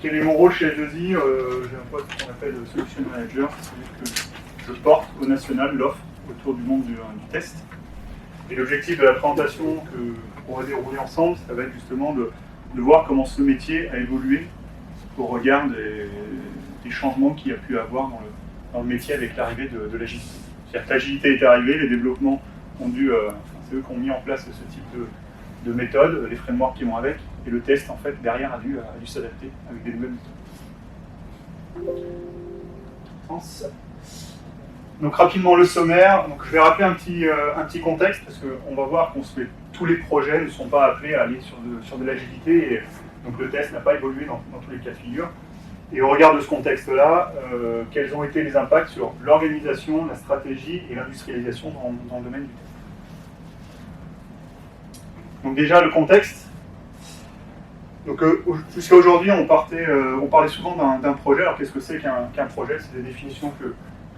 quel est mon rôle chez L2I? J'ai un poste qu'on appelle Solution Manager, c'est-à-dire que je porte au national l'offre autour du monde du test. Et l'objectif de la présentation qu'on va dérouler ensemble, ça va être justement de voir comment ce métier a évolué au regard des changements qu'il y a pu avoir dans le métier avec l'arrivée de l'agilité. C'est-à-dire que l'agilité est arrivée, les développements ont dû, c'est eux qui ont mis en place ce type de méthode, les frameworks qui vont avec, et le test en fait derrière a dû s'adapter avec des nouvelles méthodes. Donc rapidement le sommaire, donc je vais rappeler un petit contexte parce qu'on va voir tous les projets ne sont pas appelés à aller sur de l'agilité et donc le test n'a pas évolué dans tous les cas de figure. Et au regard de ce contexte-là, quels ont été les impacts sur l'organisation, la stratégie et l'industrialisation dans le domaine du test. Donc déjà le contexte. Donc jusqu'à aujourd'hui, on parlait souvent d'un projet. Alors qu'est-ce que c'est qu'un projet? C'est des définitions que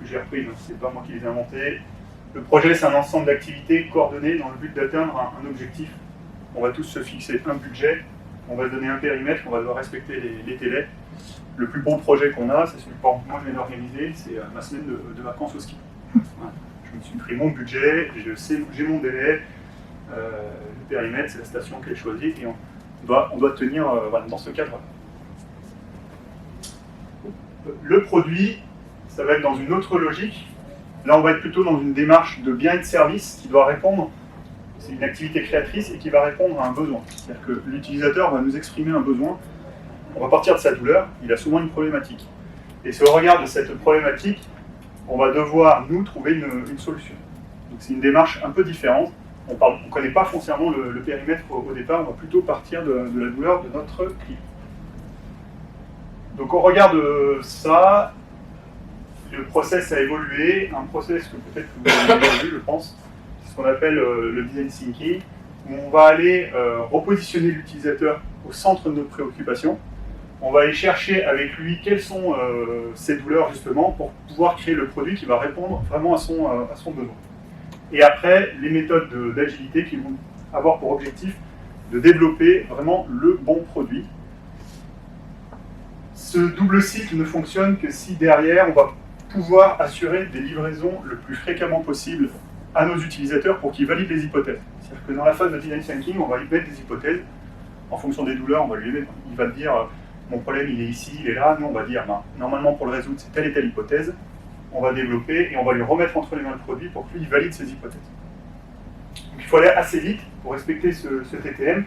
j'ai reprises, c'est pas moi qui les ai inventées. Le projet, c'est un ensemble d'activités coordonnées dans le but d'atteindre un objectif. On va tous se fixer un budget, on va se donner un périmètre, on va devoir respecter les délais. Le plus beau projet qu'on a, c'est celui que moi je viens d'organiser, c'est ma semaine de vacances au ski. Voilà. Je me suis pris mon budget, j'ai mon délai, le périmètre, c'est la station que j'ai choisie, et on doit tenir dans ce cadre-là. Le produit, ça va être dans une autre logique. Là, on va être plutôt dans une démarche de bien et de service qui doit répondre, c'est une activité créatrice et qui va répondre à un besoin. C'est-à-dire que l'utilisateur va nous exprimer un besoin, on va partir de sa douleur, il a souvent une problématique. Et c'est au regard de cette problématique, on va devoir, nous, trouver une solution. Donc c'est une démarche un peu différente. On ne connaît pas foncièrement le périmètre au départ, on va plutôt partir de la douleur de notre client. Donc au regard de ça, le process a évolué, un process que peut-être que vous avez déjà vu, je pense, c'est ce qu'on appelle le design thinking, où on va aller repositionner l'utilisateur au centre de notre préoccupation. On va aller chercher avec lui quelles sont ses douleurs justement pour pouvoir créer le produit qui va répondre vraiment à son besoin. Et après, les méthodes d'agilité qui vont avoir pour objectif de développer vraiment le bon produit. Ce double cycle ne fonctionne que si derrière on va pouvoir assurer des livraisons le plus fréquemment possible à nos utilisateurs pour qu'ils valident les hypothèses. C'est-à-dire que dans la phase de design thinking, on va lui mettre des hypothèses. En fonction des douleurs, on va lui mettre, il va dire mon problème il est ici, il est là. Nous on va dire normalement pour le résoudre c'est telle et telle hypothèse. On va développer et on va lui remettre entre les mains le produit pour que lui il valide ses hypothèses. Donc il faut aller assez vite pour respecter ce TTM.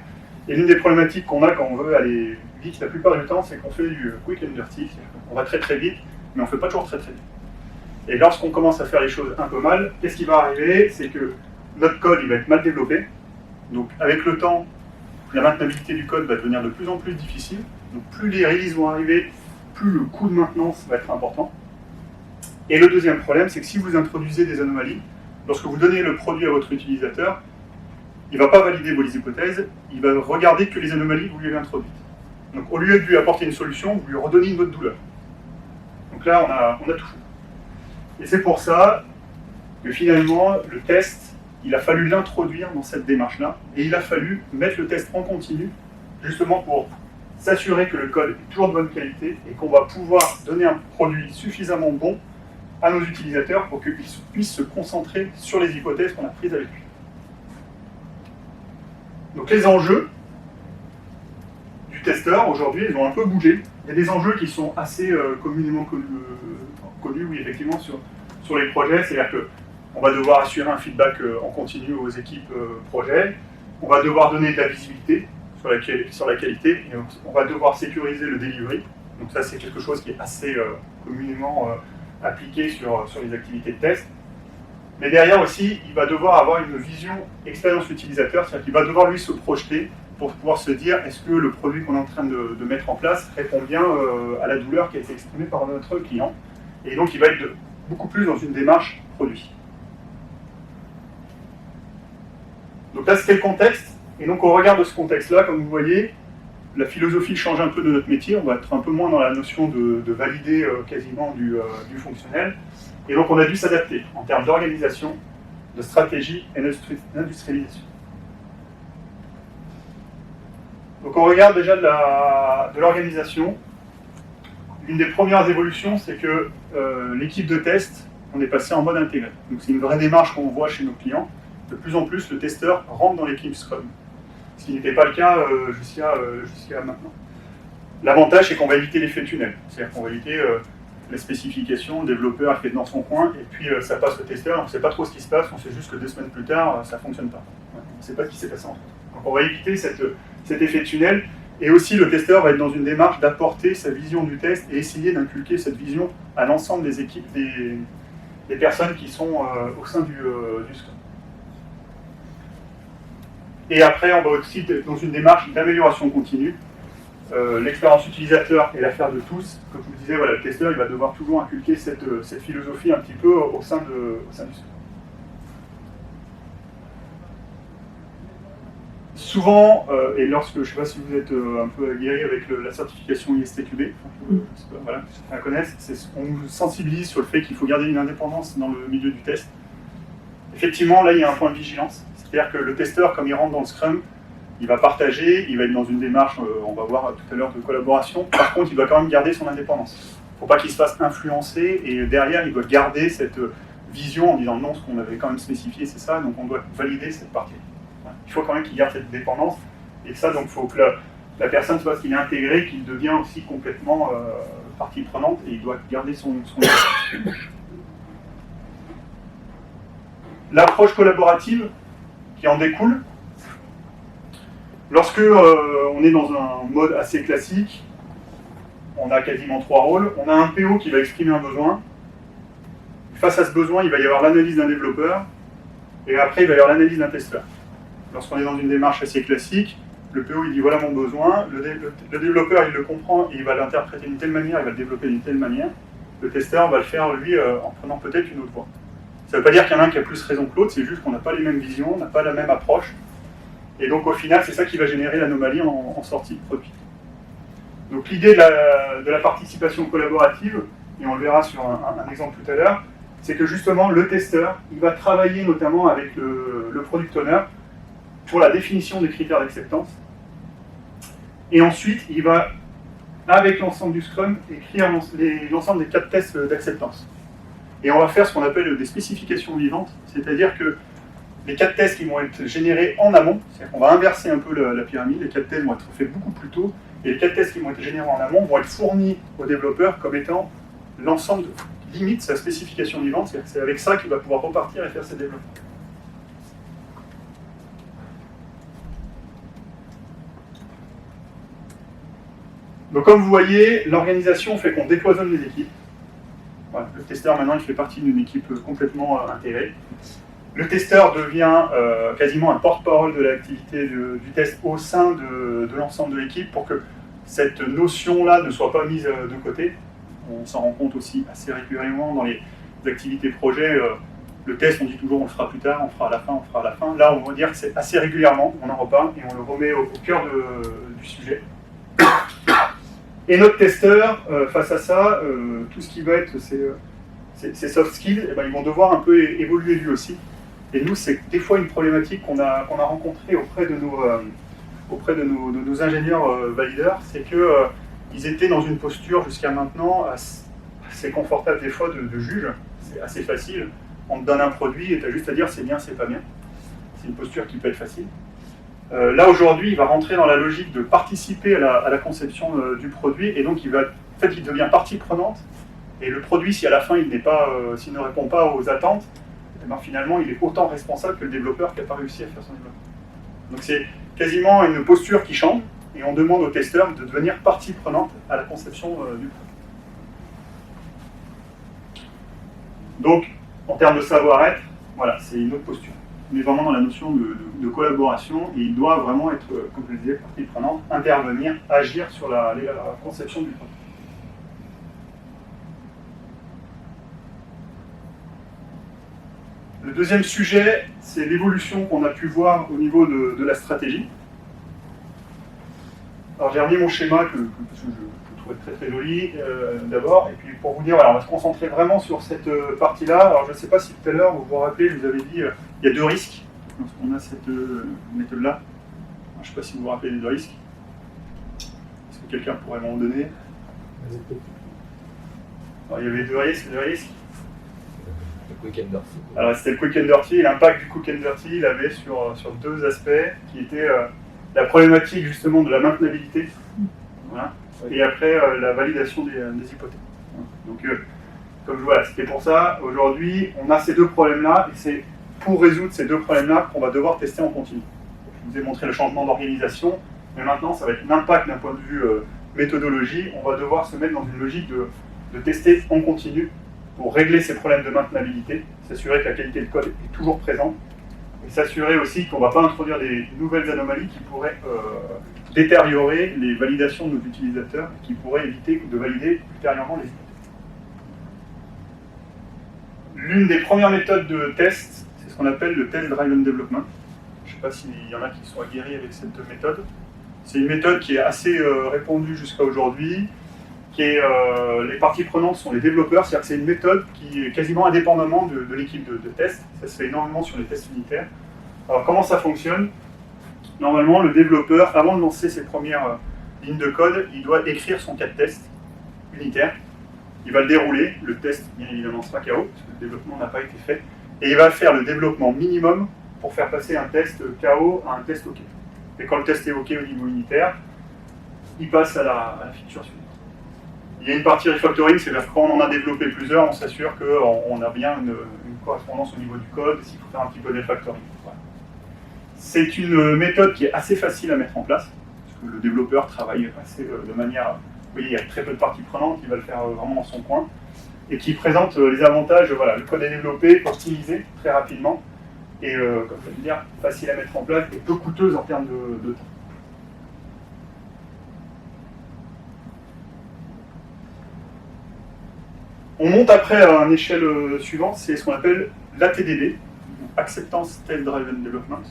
Et l'une des problématiques qu'on a quand on veut aller vite la plupart du temps, c'est qu'on fait du quick and dirty. On va très très vite, mais on ne fait pas toujours très très vite. Et lorsqu'on commence à faire les choses un peu mal, qu'est-ce qui va arriver? C'est que notre code il va être mal développé. Donc avec le temps, la maintenabilité du code va devenir de plus en plus difficile. Donc plus les releases vont arriver, plus le coût de maintenance va être important. Et le deuxième problème, c'est que si vous introduisez des anomalies, lorsque vous donnez le produit à votre utilisateur, il ne va pas valider vos hypothèses, il va regarder que les anomalies que vous lui avez introduites. Donc au lieu de lui apporter une solution, vous lui redonnez une autre douleur. Donc là, on a tout fait. Et c'est pour ça que finalement, le test, il a fallu l'introduire dans cette démarche-là, et il a fallu mettre le test en continu, justement pour s'assurer que le code est toujours de bonne qualité et qu'on va pouvoir donner un produit suffisamment bon à nos utilisateurs pour qu'ils puissent se concentrer sur les hypothèses qu'on a prises avec lui. Donc les enjeux du testeur, aujourd'hui, ils ont un peu bougé. Il y a des enjeux qui sont assez communément connus, oui, effectivement, sur les projets. C'est-à-dire qu'on va devoir assurer un feedback en continu aux équipes projets. On va devoir donner de la visibilité sur la qualité. Et on va devoir sécuriser le delivery. Donc ça, c'est quelque chose qui est assez communément appliqué sur les activités de test. Mais derrière aussi, il va devoir avoir une vision expérience utilisateur, c'est-à-dire qu'il va devoir lui se projeter pour pouvoir se dire est-ce que le produit qu'on est en train de mettre en place répond bien à la douleur qui a été exprimée par notre client. Et donc il va être beaucoup plus dans une démarche produit. Donc là c'était le contexte, et donc au regard de ce contexte-là, comme vous voyez, la philosophie change un peu de notre métier, on va être un peu moins dans la notion de valider quasiment du fonctionnel. Et donc on a dû s'adapter en termes d'organisation, de stratégie et d'industrialisation. Donc on regarde déjà de l'organisation. l'une des premières évolutions, c'est que l'équipe de test, on est passé en mode intégré. Donc c'est une vraie démarche qu'on voit chez nos clients. De plus en plus, le testeur rentre dans l'équipe Scrum, ce qui n'était pas le cas jusqu'à maintenant. L'avantage, c'est qu'on va éviter l'effet tunnel. C'est-à-dire qu'on va éviter la spécification, le développeur qui est dans son coin, et puis ça passe au testeur, on ne sait pas trop ce qui se passe, on sait juste que 2 semaines plus tard, ça ne fonctionne pas. On ne sait pas ce qui s'est passé en fait. Donc on va éviter cet effet tunnel, et aussi le testeur va être dans une démarche d'apporter sa vision du test et essayer d'inculquer cette vision à l'ensemble des équipes, des personnes qui sont au sein du Scrum. Et après, on va aussi être dans une démarche d'amélioration continue. L'expérience utilisateur est l'affaire de tous. Comme je vous disais, voilà, le testeur il va devoir toujours inculquer cette philosophie un petit peu au sein du Scrum. Souvent, et lorsque, je ne sais pas si vous êtes un peu aguerri avec la certification ISTQB, voilà, certains la connaissent, on nous sensibilise sur le fait qu'il faut garder une indépendance dans le milieu du test. Effectivement, là, il y a un point de vigilance. C'est-à-dire que le testeur, comme il rentre dans le Scrum, il va partager, il va être dans une démarche, on va voir tout à l'heure, de collaboration. Par contre, il doit quand même garder son indépendance. Il ne faut pas qu'il se fasse influencer, et derrière, il doit garder cette vision en disant non, ce qu'on avait quand même spécifié, c'est ça, donc on doit valider cette partie. Il faut quand même qu'il garde cette dépendance, et ça, donc, il faut que la personne soit qu'il est intégré, qu'il devient aussi complètement partie prenante, et il doit garder son L'approche collaborative qui en découle, lorsque on est dans un mode assez classique, on a quasiment 3 rôles. On a un PO qui va exprimer un besoin. Face à ce besoin, il va y avoir l'analyse d'un développeur, et après, il va y avoir l'analyse d'un testeur. Lorsqu'on est dans une démarche assez classique, le PO il dit voilà mon besoin, le développeur il le comprend et il va l'interpréter d'une telle manière, il va le développer d'une telle manière. Le testeur va le faire lui en prenant peut-être une autre voie. Ça ne veut pas dire qu'il y en a un qui a plus raison que l'autre, c'est juste qu'on n'a pas les mêmes visions, on n'a pas la même approche. Et donc au final, c'est ça qui va générer l'anomalie en sortie de produit. Donc l'idée de la participation collaborative, et on le verra sur un exemple tout à l'heure, c'est que justement le testeur, il va travailler notamment avec le product owner pour la définition des critères d'acceptance. Et ensuite, il va, avec l'ensemble du Scrum, écrire l'ensemble des 4 tests d'acceptance. Et on va faire ce qu'on appelle des spécifications vivantes, c'est-à-dire que les 4 tests qui vont être générés en amont, c'est-à-dire qu'on va inverser un peu la pyramide, les 4 tests vont être faits beaucoup plus tôt, et les 4 tests qui vont être générés en amont vont être fournis au développeur comme étant l'ensemble, limite sa spécification vivante, c'est-à-dire que c'est avec ça qu'il va pouvoir repartir et faire ses développements. Donc comme vous voyez, l'organisation fait qu'on décloisonne les équipes. Voilà, le testeur maintenant il fait partie d'une équipe complètement intégrée. Le testeur devient quasiment un porte-parole de l'activité du test au sein de l'ensemble de l'équipe pour que cette notion-là ne soit pas mise de côté. On s'en rend compte aussi assez régulièrement dans les activités projet. Le test, on dit toujours on le fera plus tard, on fera à la fin, on fera à la fin. Là, on va dire que c'est assez régulièrement, on en reparle et on le remet au cœur du sujet. Et notre testeur, face à ça, tout ce qui va être ces soft skills, eh ben, ils vont devoir un peu évoluer lui aussi. Et nous, c'est des fois une problématique qu'on a rencontrée auprès de nos ingénieurs valideurs, c'est qu'ils étaient dans une posture jusqu'à maintenant assez confortable des fois de juge. C'est assez facile. On te donne un produit et tu as juste à dire c'est bien, c'est pas bien. C'est une posture qui peut être facile. Là aujourd'hui, il va rentrer dans la logique de participer à la conception du produit, et donc il devient partie prenante. Et le produit, si à la fin il s'il ne répond pas aux attentes, eh ben, finalement il est autant responsable que le développeur qui n'a pas réussi à faire son développement. Donc c'est quasiment une posture qui change, et on demande aux testeurs de devenir partie prenante à la conception du produit. Donc en termes de savoir-être, voilà, c'est une autre posture. On est vraiment dans la notion de collaboration, et il doit vraiment être, comme je le disais, partie prenante, intervenir, agir sur la conception du produit. Le deuxième sujet, c'est l'évolution qu'on a pu voir au niveau de la stratégie. Alors j'ai remis mon schéma que je trouvais très très joli d'abord, et puis pour vous dire, voilà, on va se concentrer vraiment sur cette partie-là. Alors je ne sais pas si tout à l'heure vous vous rappelez, je vous avais dit, il y a 2 risques lorsqu'on a cette méthode-là. Je ne sais pas si vous vous rappelez des 2 risques. Est-ce que quelqu'un pourrait m'en donner? Alors, il y avait deux risques. Le quick and dirty. Alors c'était le quick and dirty, et l'impact du quick and dirty, il avait sur deux aspects, qui étaient la problématique justement de la maintenabilité, voilà, et après la validation des hypothèses. Donc comme je vois, c'était pour ça, aujourd'hui, on a ces deux problèmes-là, et c'est pour résoudre ces deux problèmes-là qu'on va devoir tester en continu. Je vous ai montré le changement d'organisation, mais maintenant, ça va être l'impact d'un point de vue méthodologie. On va devoir se mettre dans une logique de tester en continu pour régler ces problèmes de maintenabilité, s'assurer que la qualité de code est toujours présente, et s'assurer aussi qu'on ne va pas introduire des nouvelles anomalies qui pourraient détériorer les validations de nos utilisateurs, et qui pourraient éviter de valider ultérieurement les hypothèses. L'une des premières méthodes de test, c'est ce qu'on appelle le Test Driven Development. Je ne sais pas s'il y en a qui sont aguerris avec cette méthode. C'est une méthode qui est assez répandue jusqu'à aujourd'hui, les parties prenantes sont les développeurs, c'est-à-dire que c'est une méthode qui est quasiment indépendamment de l'équipe de test. Ça se fait énormément sur les tests unitaires. Alors comment ça fonctionne? Normalement, le développeur, avant de lancer ses premières lignes de code, il doit écrire son cas de test unitaire. Il va le dérouler, le test bien évidemment sera KO, parce que le développement n'a pas été fait, et il va faire le développement minimum pour faire passer un test KO à un test OK. Et quand le test est OK au niveau unitaire, il passe à la feature suivante. Il y a une partie refactoring, c'est-à-dire que quand on en a développé plusieurs, on s'assure qu'on a bien une correspondance au niveau du code, et s'il faut faire un petit peu de refactoring. Voilà. C'est une méthode qui est assez facile à mettre en place, parce que le développeur travaille assez de manière... Vous voyez, il y a très peu de parties prenantes, il va le faire vraiment dans son coin, et qui présente les avantages, voilà, le code est développé, optimisé très rapidement, et comme je veux dire, facile à mettre en place, et peu coûteuse en termes de temps. On monte après à une échelle suivante, c'est ce qu'on appelle l'ATDD, Acceptance Test Driven Development,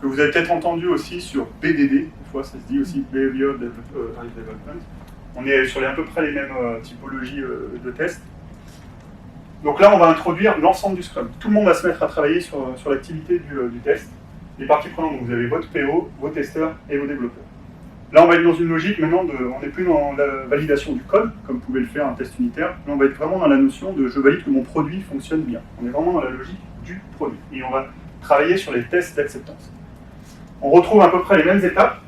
que vous avez peut-être entendu aussi sur BDD, des fois ça se dit aussi Behavior Driven Development. On est sur à peu près les mêmes typologies de tests. Donc là, on va introduire l'ensemble du Scrum. Tout le monde va se mettre à travailler sur l'activité du test. Les parties prenantes, vous avez votre PO, vos testeurs et vos développeurs. Là, on va être dans une logique maintenant on n'est plus dans la validation du code, comme pouvait le faire un test unitaire, mais on va être vraiment dans la notion de je valide que mon produit fonctionne bien. On est vraiment dans la logique du produit. Et on va travailler sur les tests d'acceptance. On retrouve à peu près les mêmes étapes.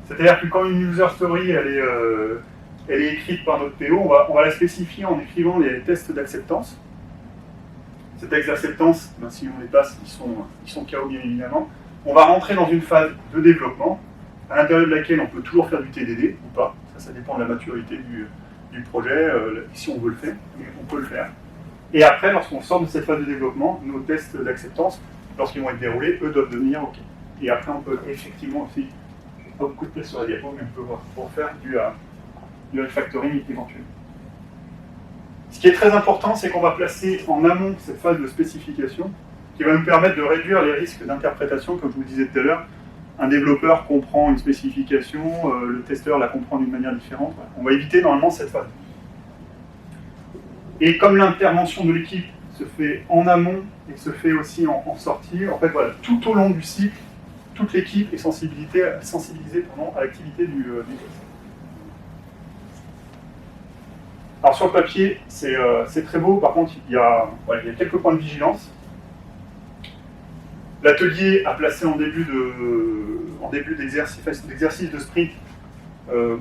C'est-à-dire que quand une user story elle est écrite par notre PO, on va la spécifier en écrivant les tests d'acceptance. Ces tests d'acceptance, ben, si on les passe, ils sont KO bien évidemment. On va rentrer dans une phase de développement, à l'intérieur de laquelle on peut toujours faire du TDD ou pas. Ça dépend de la maturité du projet, si on veut le faire, mais on peut le faire. Et après, lorsqu'on sort de cette phase de développement, nos tests d'acceptance, lorsqu'ils vont être déroulés, eux doivent devenir OK. Et après, on peut effectivement aussi, pas beaucoup de place sur la diapo, mais on peut voir pour faire du refactoring éventuel. Ce qui est très important, c'est qu'on va placer en amont cette phase de spécification qui va nous permettre de réduire les risques d'interprétation, comme je vous le disais tout à l'heure. Un développeur comprend une spécification, le testeur la comprend d'une manière différente. Voilà. On va éviter normalement cette phase. Et comme l'intervention de l'équipe se fait en amont et se fait aussi en sortie, en fait, voilà, tout au long du cycle, toute l'équipe est sensibilisée à l'activité du test. Alors sur le papier, c'est très beau, par contre, il y a quelques points de vigilance. L'atelier à placer en début d'exercice de sprint,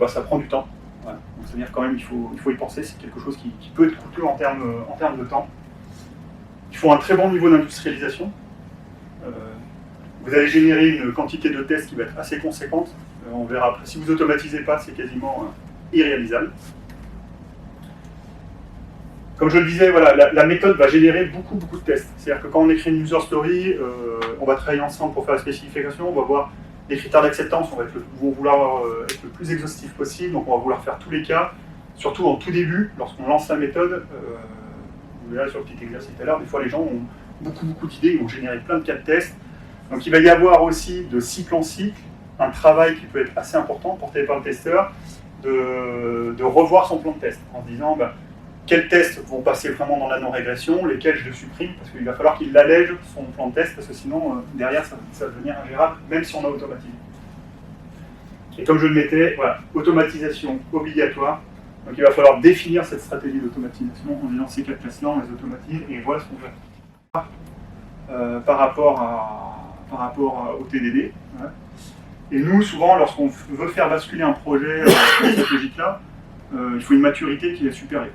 ça prend du temps. Voilà. Donc, c'est-à-dire quand même il faut y penser, c'est quelque chose qui peut être coûteux en termes de temps. Il faut un très bon niveau d'industrialisation. Vous allez générer une quantité de tests qui va être assez conséquente. On verra après. Si vous n'automatisez pas, c'est quasiment irréalisable. Comme je le disais, voilà, la méthode va générer beaucoup de tests. C'est-à-dire que quand on écrit une user story, on va travailler ensemble pour faire la spécification, on va voir les critères d'acceptance, on va vouloir être le plus exhaustif possible, donc on va vouloir faire tous les cas, surtout en tout début, lorsqu'on lance la méthode. Vous verrez sur le petit exercice tout à l'heure, des fois les gens ont beaucoup d'idées, ils vont générer plein de cas de tests. Donc il va y avoir aussi de cycle en cycle, un travail qui peut être assez important, porté par le testeur, de revoir son plan de test, en se disant quels tests vont passer vraiment dans la non-régression, lesquels je le supprime, parce qu'il va falloir qu'il allège son plan de test, parce que sinon, derrière, ça va devenir ingérable, même si on a automatisé. Et comme je le mettais, voilà, automatisation obligatoire, Donc il va falloir définir cette stratégie d'automatisation en disant ces 4 classes-là, on les automatise et voilà ce qu'on fait. Par rapport au TDD. Ouais. Et nous, souvent, lorsqu'on veut faire basculer un projet stratégique-là, il faut une maturité qui est supérieure.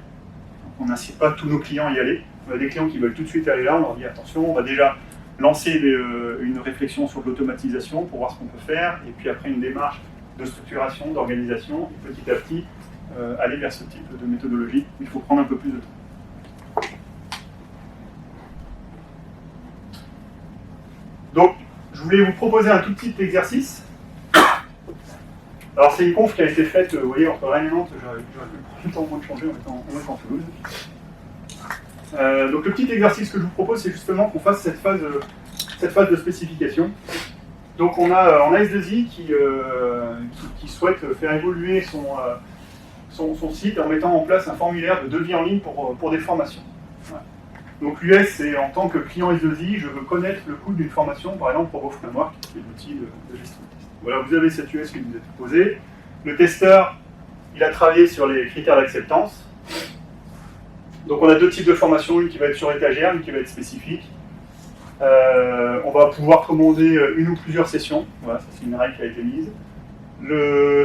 On n'incite pas tous nos clients à y aller. On a des clients qui veulent tout de suite aller là, on leur dit attention, on va déjà lancer une réflexion sur l'automatisation pour voir ce qu'on peut faire, et puis après une démarche de structuration, d'organisation, et petit à petit aller vers ce type de méthodologie. Il faut prendre un peu plus de temps. Donc, je voulais vous proposer un tout petit exercice. Alors, c'est une conf qui a été faite, vous voyez, entre Rennes et Nantes, j'aurais pu prendre le temps de changer en étant Toulouse. Donc, le petit exercice que je vous propose, c'est justement qu'on fasse cette phase de spécification. Donc, on a S2I qui souhaite faire évoluer son site en mettant en place un formulaire de devis en ligne pour des formations. Voilà. Donc l'US, c'est en tant que client S2I, je veux connaître le coût d'une formation, par exemple pour vos frameworks, qui est l'outil de gestion de test. Voilà, vous avez cette US qui vous est posée. Le testeur, il a travaillé sur les critères d'acceptance. Donc on a 2 types de formations, une qui va être sur étagère, une qui va être spécifique. On va pouvoir commander une ou plusieurs sessions, voilà, ça c'est une règle qui a été mise.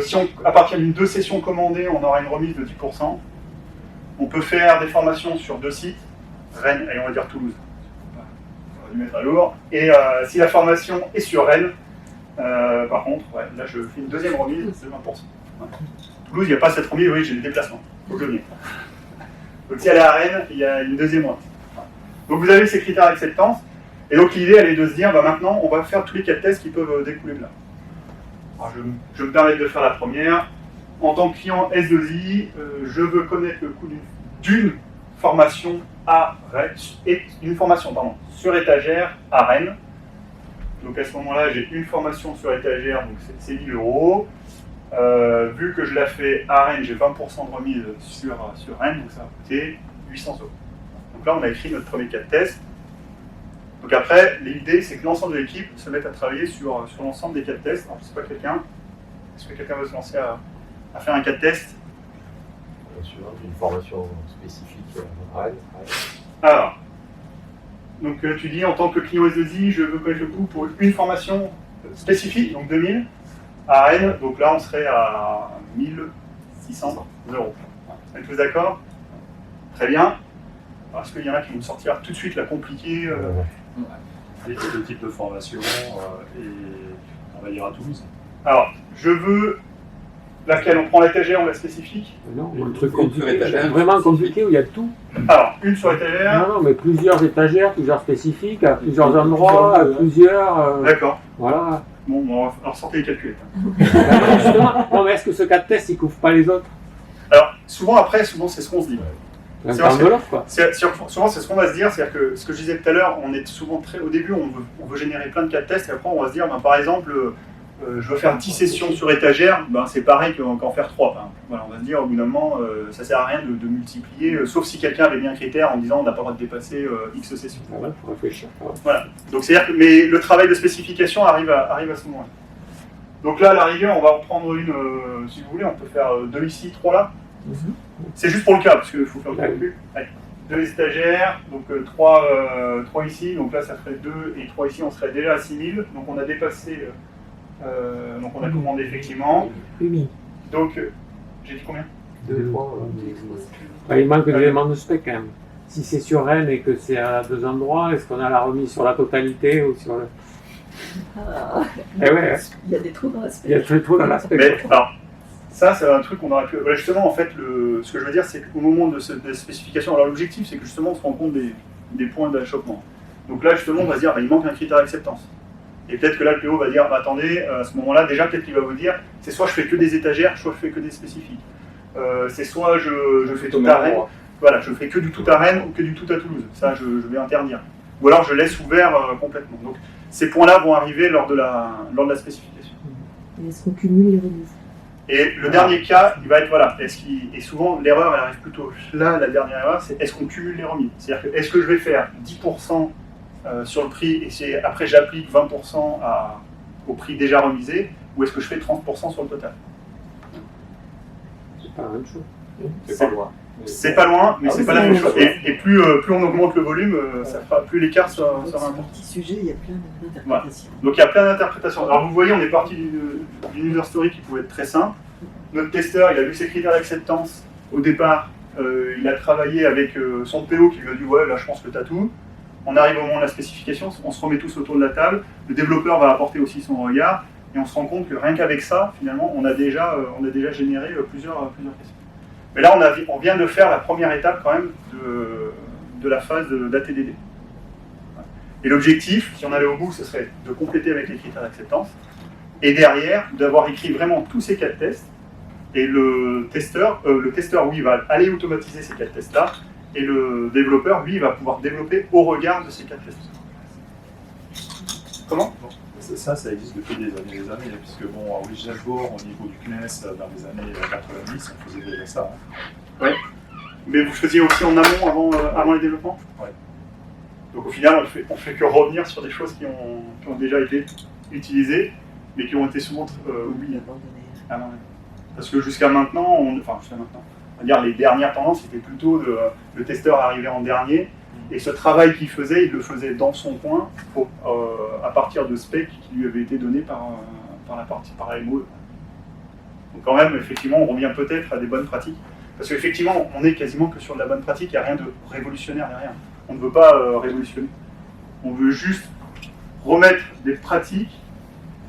Si à partir d'une 2 sessions commandées, on aura une remise de 10%. On peut faire des formations sur 2 sites, Rennes et on va dire Toulouse. On va lui mettre à lourd. Et si la formation est sur Rennes, par contre, ouais, là je fais une deuxième remise de 20%. Voilà. Toulouse, il n'y a pas cette remise, oui, j'ai des déplacements. Il faut que je vienne. Donc si elle est à Rennes, il y a une deuxième remise. Voilà. Donc vous avez ces critères d'acceptance. Et donc l'idée, elle est de se dire, bah, maintenant, on va faire tous les 4 tests qui peuvent découler de là. Alors, je me permets de faire la première. En tant que client S2I, je veux connaître le coût d'une formation à Rennes, et une formation sur étagère à Rennes. Donc à ce moment-là, j'ai une formation sur étagère, donc c'est 1000 €. Vu que je la fais à Rennes, j'ai 20% de remise sur Rennes, donc ça va coûter 800 €. Donc là, on a écrit notre premier cas de test. Donc après, l'idée, c'est que l'ensemble de l'équipe se mette à travailler sur l'ensemble des cas de test. Alors, je ne sais pas, est-ce que quelqu'un veut se lancer à faire un cas de test? Sur une formation spécifique à Rennes. Alors, donc tu dis en tant que client S2I, je veux connaître le coût pour une formation spécifique, donc 2000, à Rennes. Donc là, on serait à 1600 €. Vous êtes tous d'accord? Très bien. Alors, est-ce qu'il y en a qui vont sortir tout de suite la compliquée Le type de formation et on va dire à Toulouse. Alors, je veux laquelle? On prend l'étagère, on la spécifique? Non, le truc compliqué, vraiment compliqué où il y a tout. Alors, une sur étagère. Non, mais plusieurs étagères, plusieurs spécifiques, à plusieurs endroits, à plusieurs. D'accord. Voilà. Bon, on va alors sortir les calculettes. Non, mais est-ce que ce cas de test, il couvre pas les autres? Alors, souvent, c'est ce qu'on se dit. Un temps de l'offre, quoi. Souvent, c'est ce qu'on va se dire, c'est-à-dire que ce que je disais tout à l'heure, on est souvent au début, on veut générer plein de cas de test, et après, on va se dire, ben, par exemple, je veux faire 10 sessions sur étagère, ben, c'est pareil qu'en faire 3. Hein. Voilà, on va se dire, au bout d'un moment, ça sert à rien de multiplier, sauf si quelqu'un avait mis un critère en disant, on n'a pas le droit de dépasser X sessions. Voilà, faut réfléchir. Voilà. Donc, c'est-à-dire que, mais le travail de spécification arrive à ce moment-là. Donc là, à la rigueur, on va en prendre une, si vous voulez, on peut faire 2 ici, 3 là. C'est juste pour le cas, parce qu'il faut faire le calcul. 2 étagères, donc 3 ici, donc là ça ferait 2 et 3 ici, on serait déjà à 6000, donc on a dépassé, donc on a commandé effectivement. Oui. Donc, j'ai dit combien? 2 fois. Il manque des éléments de spec quand même. Si c'est sur Rennes et que c'est à 2 endroits, est-ce qu'on a la remise sur la totalité ou sur le. Eh ouais, Il y a des trous dans l'aspect. il y a des trous dans l'aspect. Mais alors, ça c'est un truc qu'on aurait pu. Voilà, justement, en fait, ce que je veux dire, c'est qu'au moment de cette spécification, alors l'objectif, c'est que justement, on se rend compte des points d'achoppement. Donc là, justement, on va se dire, bah, il manque un critère d'acceptance. Et peut-être que là, le PO va dire, bah, attendez, à ce moment-là, déjà, peut-être qu'il va vous dire, c'est soit je fais que des étagères, soit je fais que des spécifiques. C'est soit je fais tout à Rennes, voilà, je fais que du tout à Rennes ou que du tout à Toulouse. Ça, je vais interdire. Ou alors, je laisse ouvert complètement. Donc, ces points-là vont arriver lors de la spécification. Et est-ce qu'on cumule les remises? Et le dernier cas, il va être, voilà, et souvent, l'erreur, elle arrive plutôt là, la dernière erreur, c'est est-ce qu'on cumule les remises? C'est-à-dire que, est-ce que je vais faire 10% sur le prix et après j'applique 20% au prix déjà remisé, ou est-ce que je fais 30% sur le total? C'est pas la même chose. C'est pas loin. C'est pas loin, mais Ah c'est oui, pas la c'est même vrai. chose. Et plus on augmente le volume, plus l'écart sera C'est un important. petit sujet, il y a plein d'interprétations. Donc il y a plein d'interprétations. Alors vous voyez, on est parti d'une user story qui pouvait être très simple. Notre testeur, il a vu ses critères d'acceptance. Au départ, il a travaillé avec son PO qui lui a dit ouais, là je pense que tu as tout. On arrive au moment de la spécification, on se remet tous autour de la table. Le développeur va apporter aussi son regard et on se rend compte que rien qu'avec ça, finalement, on a déjà généré plusieurs questions. Mais là, on vient de faire la première étape quand même de la phase d'ATDD. Et l'objectif, si on allait au bout, ce serait de compléter avec les critères d'acceptance et derrière, d'avoir écrit vraiment tous ces 4 tests. Et le testeur, lui, va aller automatiser ces 4 tests-là et le développeur, lui, va pouvoir développer au regard de ces 4 tests. Comment ? Ça existe depuis des années, puisque bon, Original Board, au niveau du CNES, dans les années 90, on faisait déjà ça. Oui. Mais vous faisiez aussi en amont, avant les développements ? Oui. Donc au final, on fait que revenir sur des choses qui ont déjà été utilisées, mais qui ont été souvent oubliées. Ah non, ouais. Parce que jusqu'à maintenant, on va dire les dernières tendances, c'était plutôt le testeur arrivé en dernier, et ce travail qu'il faisait, il le faisait dans son coin, à partir de specs qui lui avaient été donnés par la MOE. Donc quand même, effectivement, on revient peut-être à des bonnes pratiques, parce qu'effectivement, on est quasiment que sur de la bonne pratique, il n'y a rien de révolutionnaire derrière. On ne veut pas révolutionner. On veut juste remettre des pratiques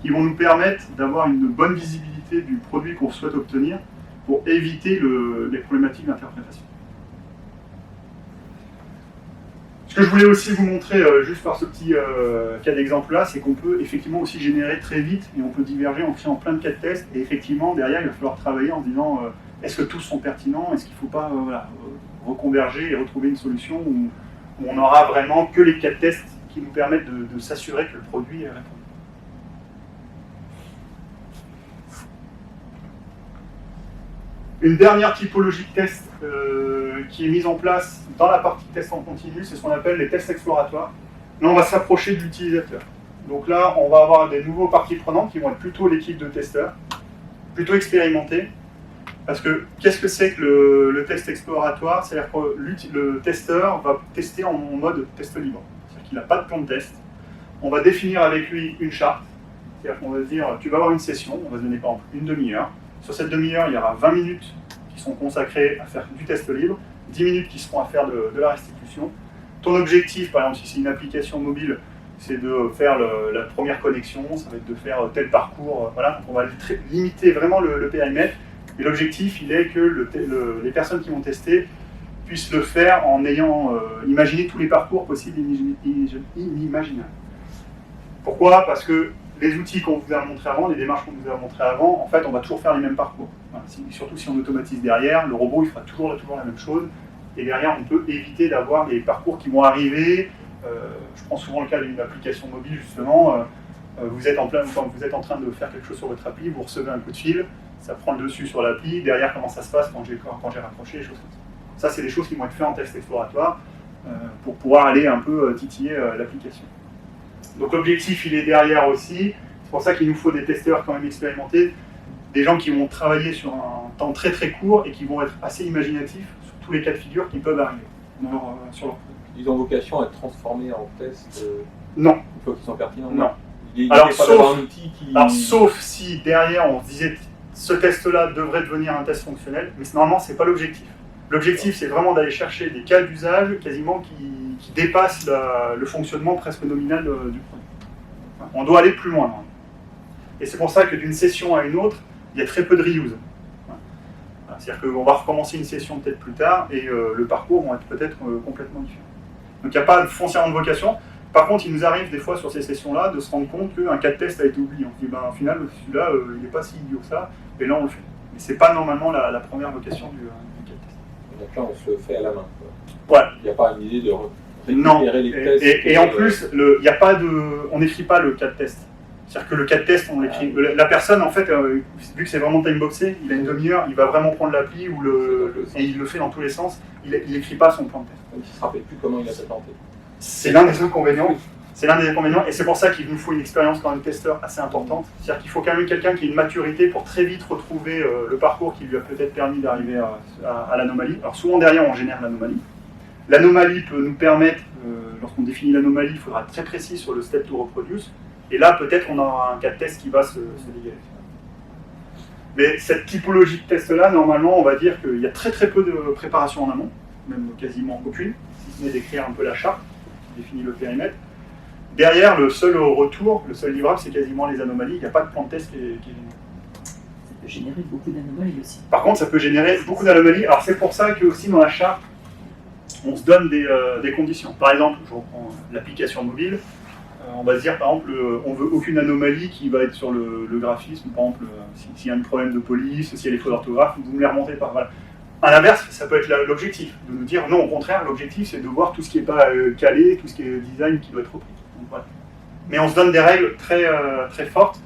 qui vont nous permettre d'avoir une bonne visibilité du produit qu'on souhaite obtenir pour éviter les problématiques d'interprétation. Ce que je voulais aussi vous montrer, juste par ce petit cas d'exemple-là, c'est qu'on peut effectivement aussi générer très vite et on peut diverger en créant plein de cas de tests. Et effectivement, derrière, il va falloir travailler en se disant est-ce que tous sont pertinents ? Est-ce qu'il ne faut pas reconverger et retrouver une solution où on n'aura vraiment que les cas de tests qui nous permettent de s'assurer que le produit est répondu. Une dernière typologie de test qui est mise en place dans la partie test en continu, c'est ce qu'on appelle les tests exploratoires. Là, on va s'approcher de l'utilisateur. Donc là, on va avoir des nouveaux parties prenantes qui vont être plutôt l'équipe de testeurs, plutôt expérimentés. Parce que qu'est-ce que c'est que le test exploratoire ? C'est-à-dire que le testeur va tester en mode test libre. C'est-à-dire qu'il n'a pas de plan de test. On va définir avec lui une charte. C'est-à-dire qu'on va se dire, tu vas avoir une session, on va se donner par exemple une demi-heure. Sur cette demi-heure, il y aura 20 minutes qui sont consacrées à faire du test libre, 10 minutes qui seront à faire de la restitution. Ton objectif, par exemple, si c'est une application mobile, c'est de faire la première connexion, ça va être de faire tel parcours. Voilà. Donc on va limiter vraiment le périmètre. Et l'objectif, il est que les personnes qui vont tester puissent le faire en ayant imaginé tous les parcours possibles et inimaginables. Pourquoi ? Parce que les outils qu'on vous a montrés avant, les démarches qu'on vous a montrées avant, en fait, on va toujours faire les mêmes parcours. Voilà. Surtout si on automatise derrière, le robot, il fera toujours la même chose. Et derrière, on peut éviter d'avoir des parcours qui vont arriver. Je prends souvent le cas d'une application mobile, justement. Vous êtes en train de faire quelque chose sur votre appli, vous recevez un coup de fil, ça prend le dessus sur l'appli. Derrière, comment ça se passe quand j'ai raccroché, les choses comme ça. Ça, c'est des choses qui vont être faites en test exploratoire pour pouvoir aller un peu titiller l'application. Donc l'objectif, il est derrière aussi. C'est pour ça qu'il nous faut des testeurs quand même expérimentés, des gens qui vont travailler sur un temps très très court et qui vont être assez imaginatifs sur tous les cas de figure qui peuvent arriver sur leur produit. Ils ont vocation à être transformés en tests Non. une fois qu'ils sont pertinents. Non. Il n'y a Alors, pas d'avoir un outil qui... Alors, sauf si derrière on se disait ce test-là devrait devenir un test fonctionnel, mais normalement c'est pas l'objectif. L'objectif c'est vraiment d'aller chercher des cas d'usage quasiment qui dépassent le fonctionnement presque nominal du produit. On doit aller plus loin. Hein. Et c'est pour ça que d'une session à une autre, il y a très peu de reuse. Voilà. C'est-à-dire qu'on va recommencer une session peut-être plus tard et le parcours va être peut-être complètement différent. Donc il n'y a pas foncièrement de vocation. Par contre, il nous arrive des fois sur ces sessions-là de se rendre compte qu'un cas de test a été oublié. On se dit, au final, celui-là, il n'est pas si idiot que ça, et là on le fait. Mais ce n'est pas normalement la première vocation du cas de test. Donc là, on se le fait à la main. Quoi. Ouais. Il n'y a pas une idée de Non. récupérer les tests. Et en plus, il y a pas on n'écrit pas le cas de test. C'est-à-dire que le cas de test, on l'écrit. La personne, en fait, vu que c'est vraiment timeboxé, il a une demi-heure, il va vraiment prendre l'appli et il le fait dans tous les sens. Il n'écrit pas son plan de test. Donc il ne se rappelle plus comment il a fait planter. C'est l'un des inconvénients. C'est l'un des inconvénients, et c'est pour ça qu'il nous faut une expérience quand même testeur assez importante. C'est-à-dire qu'il faut quand même quelqu'un qui ait une maturité pour très vite retrouver le parcours qui lui a peut-être permis d'arriver à l'anomalie. Alors souvent derrière, on génère l'anomalie. L'anomalie peut nous permettre, lorsqu'on définit l'anomalie, il faudra être très précis sur le step to reproduce, et là peut-être on aura un cas de test qui va se dégager. Mais cette typologie de test-là, normalement, on va dire qu'il y a très peu de préparation en amont, même quasiment aucune, si ce n'est d'écrire un peu la charte qui définit le périmètre. Derrière, le seul retour, le seul livrable, c'est quasiment les anomalies. Il n'y a pas de plan de test qui est généré. Ça peut générer beaucoup d'anomalies aussi. Par contre, ça peut générer beaucoup d'anomalies. Alors c'est pour ça que aussi dans la charte, on se donne des conditions. Par exemple, je reprends l'application mobile. On va se dire, par exemple, on veut aucune anomalie qui va être sur le graphisme. Par exemple, s'il y a un problème de police, s'il y a des fautes d'orthographe, vous me les remontez par. Voilà. À l'inverse, ça peut être l'objectif, de nous dire non, au contraire, l'objectif c'est de voir tout ce qui n'est pas calé, tout ce qui est design qui doit être repris. Donc, voilà. Mais on se donne des règles très fortes,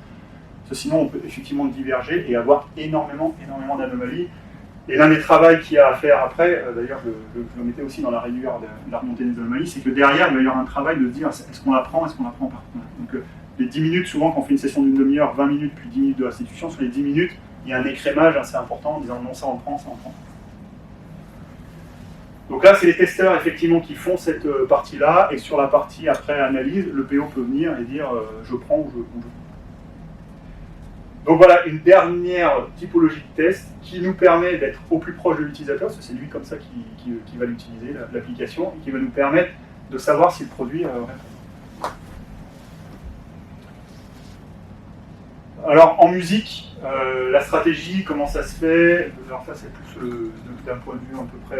parce que sinon on peut effectivement diverger et avoir énormément d'anomalies. Et l'un des travaux qu'il y a à faire après, d'ailleurs je le mettais aussi dans la rigueur de la remontée des anomalies, c'est que derrière il va y avoir un travail de se dire est-ce qu'on l'apprend, est-ce qu'on l'apprend pas. Donc les 10 minutes, souvent quand on fait une session d'une demi-heure, 20 minutes puis 10 minutes de restitution, sur les 10 minutes, il y a un écrémage assez important en disant non, ça on prend, ça on prend. Donc là, c'est les testeurs effectivement qui font cette partie-là, et sur la partie après analyse, le PO peut venir et dire je prends ou je prends. Donc voilà, une dernière typologie de test qui nous permet d'être au plus proche de l'utilisateur, parce que c'est lui comme ça qui va l'utiliser, l'application, et qui va nous permettre de savoir si le produit répond. Alors en musique, la stratégie, comment ça se fait? Alors ça c'est plus d'un point de vue à peu près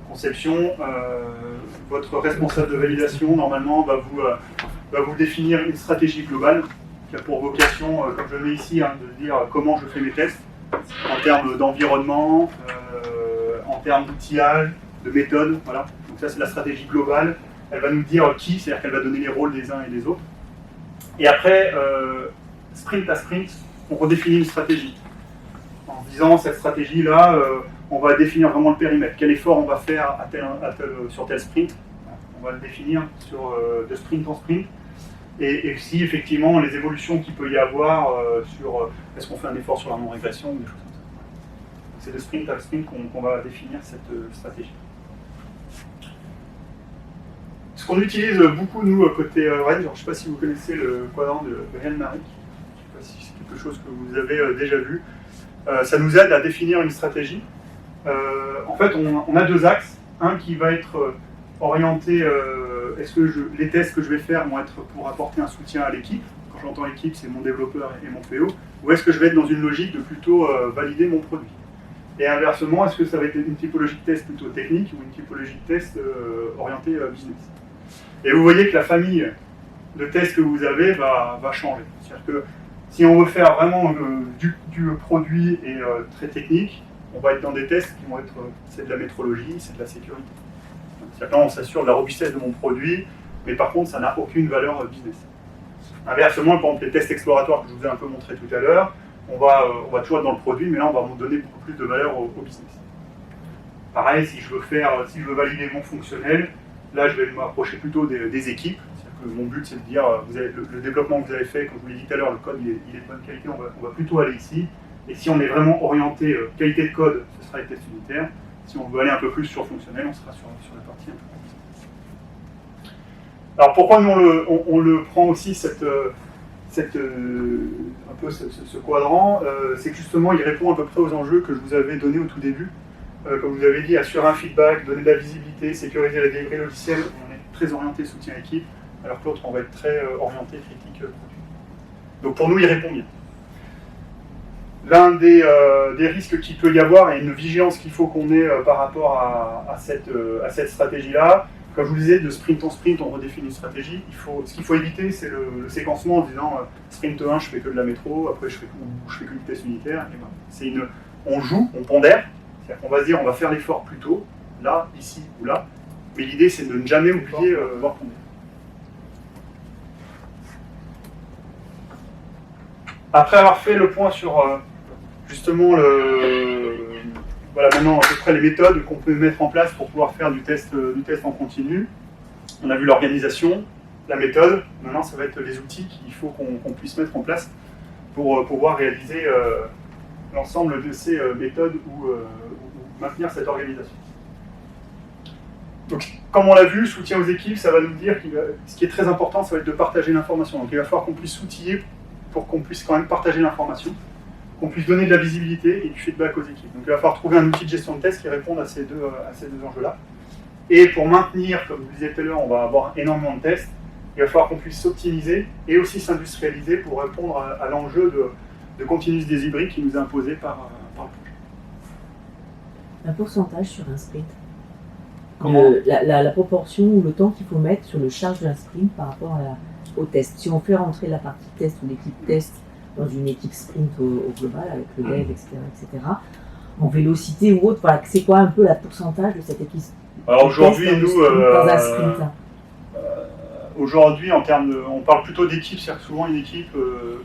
conception. Votre responsable de validation normalement va vous définir une stratégie globale qui a pour vocation, comme je le mets ici, de dire comment je fais mes tests en termes d'environnement, en termes d'outillage, de méthode. Voilà. Donc ça c'est la stratégie globale. Elle va nous dire qui, c'est-à-dire qu'elle va donner les rôles des uns et des autres. Et après, sprint à sprint, on redéfinit une stratégie. En disant, cette stratégie-là, on va définir vraiment le périmètre. Quel effort on va faire sur tel sprint. On va le définir de sprint en sprint. Et si, effectivement, les évolutions qu'il peut y avoir sur est-ce qu'on fait un effort sur la non-régression ou des choses comme ça. C'est de sprint à sprint qu'on va définir cette stratégie. Ce qu'on utilise beaucoup, nous, côté Rennes, je ne sais pas si vous connaissez le quadrant de Hellmaric. Je ne sais pas si c'est quelque chose que vous avez déjà vu. Ça nous aide à définir une stratégie. En fait, on a deux axes. Un qui va être orienté, est-ce que les tests que je vais faire vont être pour apporter un soutien à l'équipe. Quand j'entends équipe, c'est mon développeur et mon PO. Ou est-ce que je vais être dans une logique de plutôt valider mon produit. Et inversement, est-ce que ça va être une typologie de test plutôt technique ou une typologie de test orientée business. Et vous voyez que la famille de tests que vous avez va changer. C'est-à-dire que si on veut faire vraiment du produit et très technique, on va être dans des tests qui vont être, c'est de la métrologie, c'est de la sécurité. C'est-à-dire que là, on s'assure de la robustesse de mon produit, mais par contre, ça n'a aucune valeur business. Inversement, par exemple, les tests exploratoires que je vous ai un peu montré tout à l'heure, on va toujours être dans le produit, mais là, on va vous donner beaucoup plus de valeur au business. Pareil, si je veux valider mon fonctionnel, là, je vais m'approcher plutôt des équipes. Mon but, c'est de dire, le développement que vous avez fait, comme je vous l'ai dit tout à l'heure, le code il est de bonne qualité, on va plutôt aller ici. Et si on est vraiment orienté qualité de code, ce sera les tests unitaires. Si on veut aller un peu plus sur fonctionnel, on sera sur la partie un peu plus. Alors pourquoi nous on le prend aussi un peu ce quadrant, c'est que justement il répond à peu près aux enjeux que je vous avais donnés au tout début. Comme je vous avais dit, assurer un feedback, donner de la visibilité, sécuriser la délivrerie logicielle, on est très orienté soutien équipe. Alors que l'autre, on va être très orienté critique produit. Donc pour nous, il répond bien. L'un des risques qu'il peut y avoir et une vigilance qu'il faut qu'on ait par rapport à cette stratégie-là, comme je vous le disais, de sprint en sprint, on redéfinit une stratégie. Ce qu'il faut éviter, c'est le séquencement en disant sprint 1, je fais que de la métro, après je fais que du test unitaire. Et ben, on joue, on pondère, c'est-à-dire qu'on va se dire on va faire l'effort plus tôt, là, ici ou là. Mais l'idée, c'est de ne jamais oublier voir pondérer. Après avoir fait le point sur justement voilà maintenant à peu près les méthodes qu'on peut mettre en place pour pouvoir faire du test en continu, on a vu l'organisation, la méthode. Maintenant, ça va être les outils qu'il faut qu'on puisse mettre en place pour pouvoir réaliser l'ensemble de ces méthodes ou maintenir cette organisation. Donc, comme on l'a vu, soutien aux équipes, ça va nous dire que ce qui est très important, ça va être de partager l'information. Donc, il va falloir qu'on puisse s'outiller pour qu'on puisse quand même partager l'information, qu'on puisse donner de la visibilité et du feedback aux équipes. Donc, il va falloir trouver un outil de gestion de test qui réponde à ces deux enjeux-là. Et pour maintenir, comme je vous disais tout à l'heure, on va avoir énormément de tests. Il va falloir qu'on puisse s'optimiser et aussi s'industrialiser pour répondre à l'enjeu de continuous delivery qui nous est imposé par le projet. Un pourcentage sur un sprint. Comment La proportion ou le temps qu'il faut mettre sur le charge d'un sprint par rapport au test. Si on fait rentrer la partie test ou l'équipe test dans une équipe sprint au global avec le dev, etc., en vélocité ou autre, voilà, c'est quoi un peu la pourcentage de cette équipe? Alors aujourd'hui, test nous, dans un sprint. aujourd'hui, en termes de, on parle plutôt d'équipe, c'est-à-dire que souvent une équipe,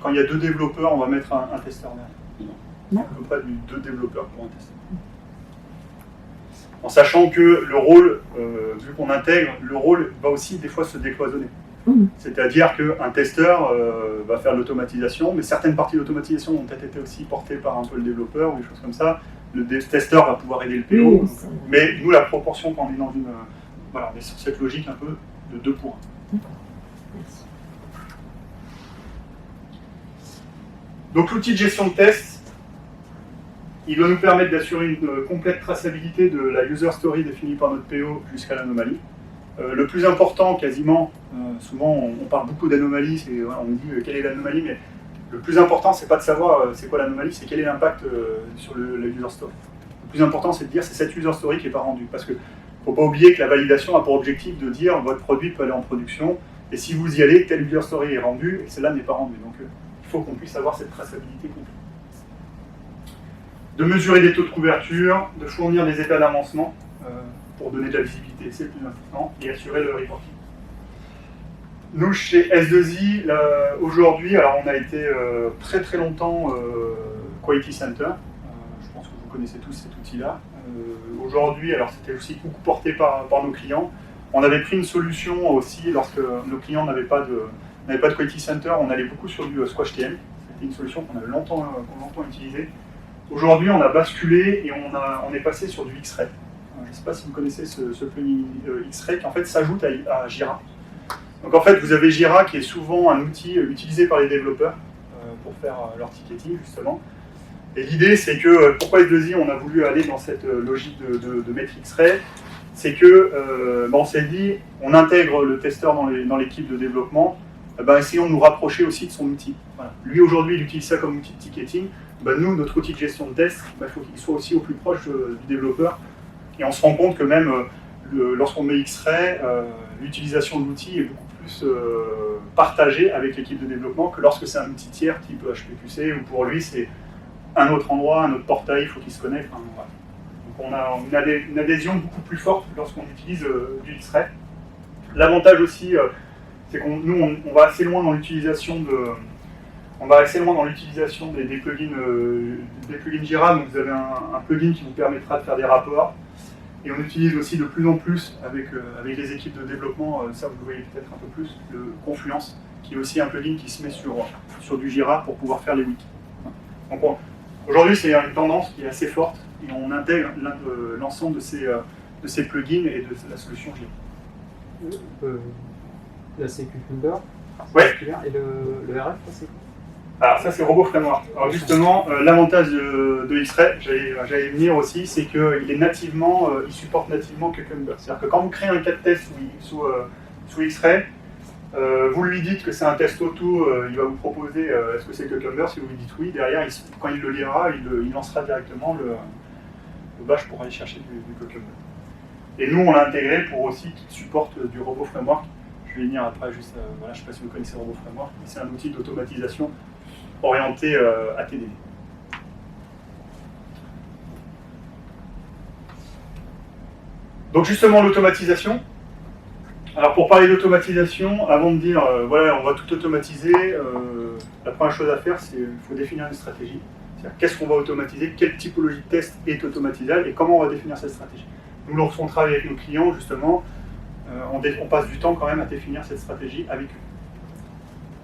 quand il y a 2 développeurs, on va mettre un testeur derrière. À peu près 2 développeurs pour un testeur. En sachant que le rôle, vu qu'on intègre, le rôle va aussi des fois se décloisonner. C'est-à-dire qu'un testeur va faire de l'automatisation, mais certaines parties de l'automatisation ont peut-être été aussi portées par un peu le développeur ou des choses comme ça. Le testeur va pouvoir aider le PO. Donc, mais nous, la proportion, quand on est dans une... voilà, on est sur cette logique un peu de 2 pour 1. Merci. Donc l'outil de gestion de test, il doit nous permettre d'assurer une complète traçabilité de la user story définie par notre PO jusqu'à l'anomalie. Le plus important, quasiment, souvent on parle beaucoup d'anomalies, voilà, on dit quelle est l'anomalie, mais le plus important, c'est pas de savoir c'est quoi l'anomalie, c'est quel est l'impact sur la user story. Le plus important, c'est de dire c'est cette user story qui n'est pas rendue, parce que faut pas oublier que la validation a pour objectif de dire votre produit peut aller en production, et si vous y allez, telle user story est rendue, et celle-là n'est pas rendue. Donc il faut qu'on puisse avoir cette traçabilité complète. De mesurer des taux de couverture, de fournir des états d'avancement pour donner de la visibilité, c'est le plus important, et assurer le reporting. Nous, chez S2I, aujourd'hui, alors on a été très très longtemps Quality Center. Je pense que vous connaissez tous cet outil-là. Aujourd'hui, alors c'était aussi beaucoup porté par nos clients. On avait pris une solution aussi lorsque nos clients n'avaient pas de Quality Center. On allait beaucoup sur du SquashTM. C'était une solution qu'on avait longtemps utilisée. Aujourd'hui, on a basculé et on est passé sur du X-Ray. Je ne sais pas si vous connaissez ce plugin X-Ray qui en fait s'ajoute à Jira. Donc en fait, vous avez Jira qui est souvent un outil utilisé par les développeurs pour faire leur ticketing justement. Et l'idée, c'est que pourquoi S2I on a voulu aller dans cette logique de mettre X-Ray, c'est que on s'est dit, on intègre le testeur dans l'équipe de développement, essayons de nous rapprocher aussi de son outil. Voilà. Lui aujourd'hui, il utilise ça comme outil de ticketing. Nous, notre outil de gestion de test, il faut qu'il soit aussi au plus proche du développeur. Et on se rend compte que même lorsqu'on met X-Ray, l'utilisation de l'outil est beaucoup plus partagée avec l'équipe de développement que lorsque c'est un outil tiers type HPQC, où pour lui c'est un autre endroit, un autre portail, il faut qu'il se connecte. Enfin, voilà. Donc on a une adhésion beaucoup plus forte lorsqu'on utilise du X-Ray. L'avantage aussi, c'est qu'on va assez loin dans l'utilisation des plugins Jira. Donc vous avez un plugin qui vous permettra de faire des rapports. Et on utilise aussi de plus en plus avec les équipes de développement, ça vous le voyez peut-être un peu plus, le Confluence, qui est aussi un plugin qui se met sur du Jira pour pouvoir faire les wikis. Donc aujourd'hui, c'est une tendance qui est assez forte et on intègre l'ensemble de ces plugins et de la solution Jira. La Cucumber, ouais. Et le RF, c'est quoi? Alors ça c'est Robo Framework. Alors justement, l'avantage de X-Ray, j'allais venir aussi, c'est qu'il est nativement, il supporte nativement Cucumber. C'est-à-dire que quand vous créez un cas de test sous X-Ray, vous lui dites que c'est un test auto, il va vous proposer est-ce que c'est Cucumber. Si vous lui dites oui, derrière, quand il le lira, il lancera directement le bash pour aller chercher du Cucumber. Et nous, on l'a intégré pour aussi qu'il supporte du Robo Framework. Je vais venir après, juste, voilà, je ne sais pas si vous connaissez Robo Framework, mais c'est un outil d'automatisation orienté à TDD. Donc justement l'automatisation. Alors pour parler d'automatisation, avant de dire voilà on va tout automatiser, la première chose à faire c'est qu'il faut définir une stratégie. C'est-à-dire qu'est-ce qu'on va automatiser, quelle typologie de test est automatisable et comment on va définir cette stratégie. Nous lorsqu'on travaille avec nos clients justement, on passe du temps quand même à définir cette stratégie avec eux.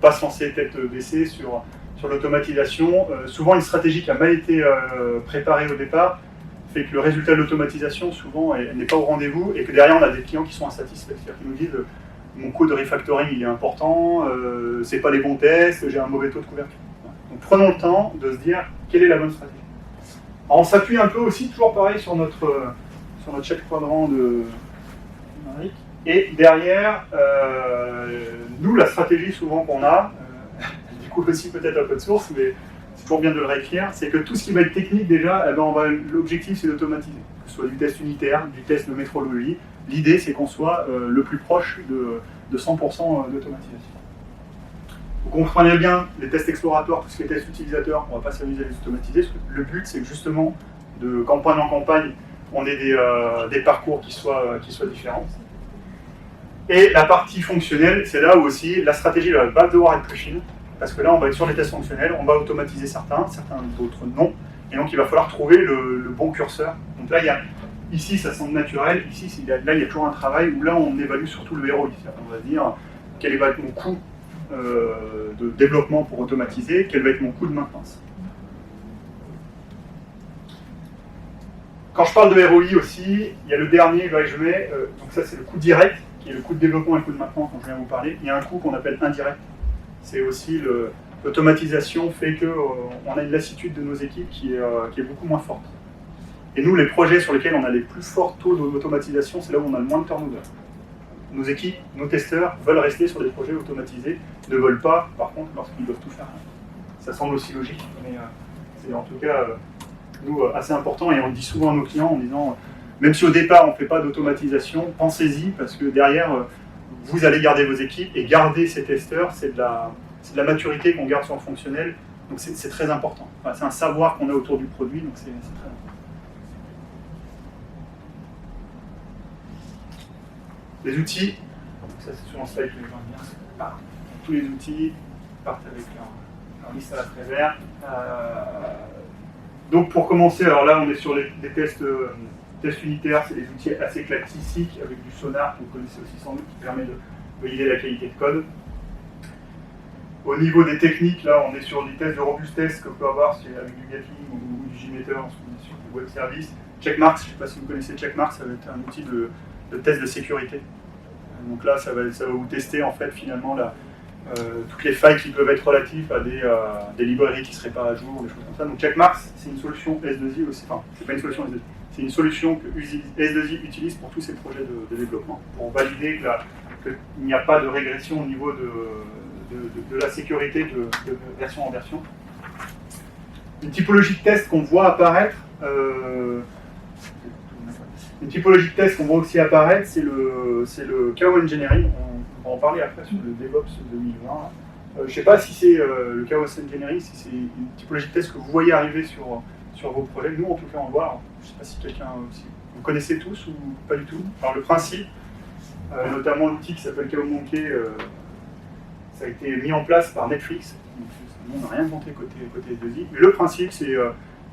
Pas se lancer tête baissée sur l'automatisation. Souvent, une stratégie qui a mal été préparée au départ fait que le résultat de l'automatisation, souvent, elle n'est pas au rendez-vous et que derrière, on a des clients qui sont insatisfaits. C'est-à-dire qu'ils nous disent mon coût de refactoring il est important, c'est pas les bons tests, j'ai un mauvais taux de couverture. Donc prenons le temps de se dire quelle est la bonne stratégie. Alors, on s'appuie un peu aussi, toujours pareil, sur notre chaque quadrant de numérique. Et derrière, nous, la stratégie souvent qu'on a, du coup aussi peut-être un peu de source, mais c'est toujours bien de le réécrire, c'est que tout ce qui va être technique déjà, eh ben, l'objectif c'est d'automatiser. Que ce soit du test unitaire, du test de métrologie, l'idée c'est qu'on soit le plus proche de 100% d'automatisation. Vous comprenez bien les tests exploratoires, tout ce qui est test utilisateur, on ne va pas s'amuser à les automatiser, parce que le but c'est que justement, de campagne en campagne, on ait des parcours qui soient différents. Et la partie fonctionnelle, c'est là où aussi la stratégie va devoir être plus fine, parce que là on va être sur les tests fonctionnels, on va automatiser certains d'autres non, et donc il va falloir trouver le bon curseur. Donc là, ici ça semble naturel, ici là il y a toujours un travail où là on évalue surtout le ROI. On va se dire quel va être mon coût de développement pour automatiser, quel va être mon coût de maintenance. Quand je parle de ROI aussi, il y a le dernier que je mets, donc ça c'est le coût direct, qui est le coût de développement et le coût de maintenance dont je viens de vous parler. Il y a un coût qu'on appelle indirect. C'est aussi l'automatisation fait qu'on a une lassitude de nos équipes qui est beaucoup moins forte. Et nous, les projets sur lesquels on a les plus forts taux d'automatisation, c'est là où on a le moins de turnover. Nos équipes, nos testeurs veulent rester sur des projets automatisés, ne veulent pas, par contre, lorsqu'ils doivent tout faire. Ça semble aussi logique, mais c'est en tout cas, nous, assez important, et on le dit souvent à nos clients en disant, même si au départ on ne fait pas d'automatisation, pensez-y, parce que derrière, vous allez garder vos équipes, et garder ces testeurs, c'est de la maturité qu'on garde sur le fonctionnel, donc c'est très important. Enfin, c'est un savoir qu'on a autour du produit, donc c'est très important. Les outils, ça c'est sur un slide que les gens aiment bien, tous les outils partent avec leur liste à la travers. Donc pour commencer, alors là on est sur des tests unitaires, c'est des outils assez classiques avec du sonar que vous connaissez aussi sans doute, qui permet de valider la qualité de code. Au niveau des techniques, là on est sur des tests de robustesse que vous pouvez avoir avec du Gatling ou du JMeter, sur du web service. Checkmarks, je ne sais pas si vous connaissez Checkmarks, ça va être un outil de test de sécurité. Donc là, ça va vous tester en fait finalement toutes les failles qui peuvent être relatives à des librairies qui ne seraient pas à jour, des choses comme ça. Donc Checkmarks, c'est une solution S2I aussi, enfin, c'est pas une solution S2I, c'est une solution que S2I utilise pour tous ses projets de développement, pour valider qu'il n'y a pas de régression au niveau de la sécurité de version en version. Une typologie de test qu'on voit apparaître, une typologie de test qu'on voit aussi apparaître, c'est le KO Engineering. On va en parler après sur le DevOps 2020. Je ne sais pas si c'est le Chaos Engineering, si c'est une typologie de test que vous voyez arriver sur vos projets. Nous, en tout cas, on le voit. Alors, je ne sais pas si quelqu'un aussi. Vous connaissez tous ou pas du tout. Alors, le principe, notamment l'outil qui s'appelle KO Monkey, ça a été mis en place par Netflix. Donc, on n'a rien inventé côté S2I. Mais le principe, c'est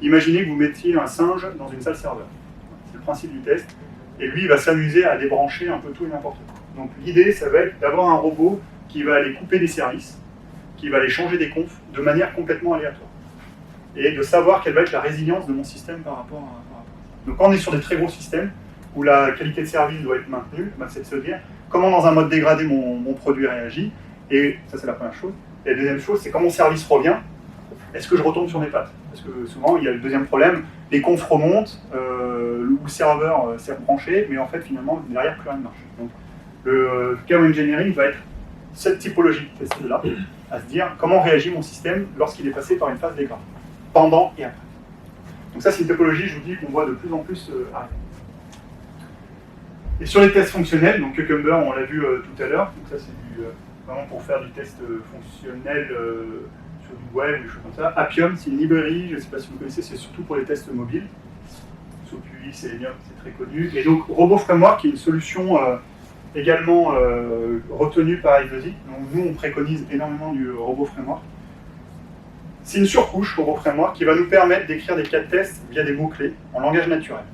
imaginez que vous mettiez un singe dans une salle serveur. C'est le principe du test. Et lui, il va s'amuser à débrancher un peu tout et n'importe quoi. Donc l'idée, ça va être d'avoir un robot qui va aller couper des services, qui va aller changer des confs de manière complètement aléatoire. Et de savoir quelle va être la résilience de mon système par rapport à... Donc quand on est sur des très gros systèmes, où la qualité de service doit être maintenue, c'est de se dire comment dans un mode dégradé mon produit réagit, et ça c'est la première chose. Et la deuxième chose, c'est quand mon service revient, est-ce que je retombe sur mes pattes? Parce que souvent, il y a le deuxième problème, les confs remontent, le serveur s'est rebranché, mais en fait, finalement, derrière, plus rien ne marche. Donc, le KO Engineering va être cette typologie de test-là, à se dire comment réagit mon système lorsqu'il est passé par une phase dégradée, pendant et après. Donc ça, c'est une typologie, je vous dis, qu'on voit de plus en plus arriver. Et sur les tests fonctionnels, donc Cucumber, on l'a vu tout à l'heure, donc ça, c'est vraiment pour faire du test fonctionnel sur du web, des choses comme ça. Appium, c'est une librairie, je ne sais pas si vous connaissez, c'est surtout pour les tests mobiles. SOAP-UI, c'est très connu. Et donc, Robot Framework, qui est une solution également retenue par S2I. Donc, nous, on préconise énormément du Robot Framework. C'est une surcouche, Robot Framework, qui va nous permettre d'écrire des cas de test via des mots-clés en langage naturel.